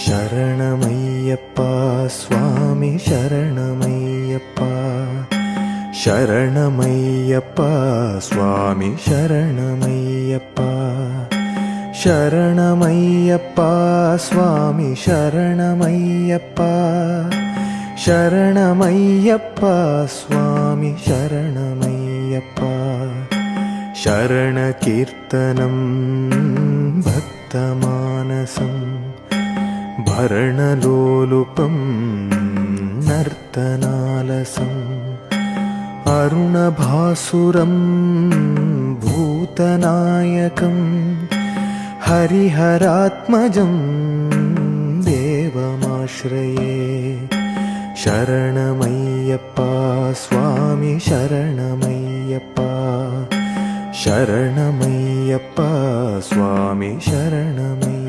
शरणमय्यप्पा स्वामी शरणमय्यप्पा शरणमय्यप्पा स्वामी शरणमय्यप्पा शरणमय्यप्पा स्वामी शरणमय्यप्पा शरणमय्यप्पा स्वामी शरणमय्यप्पा शरणकीर्तनं भक्तमानसं भरणलोलुपं नर्तनालसम् अरुणभासुरं भूतनायकं हरिहरात्मजं देवमाश्रये शरणमय्यप्पा स्वामी शरणमय्यप्पा शरणमय्यप्पा स्वामी शरणमय्यप्पा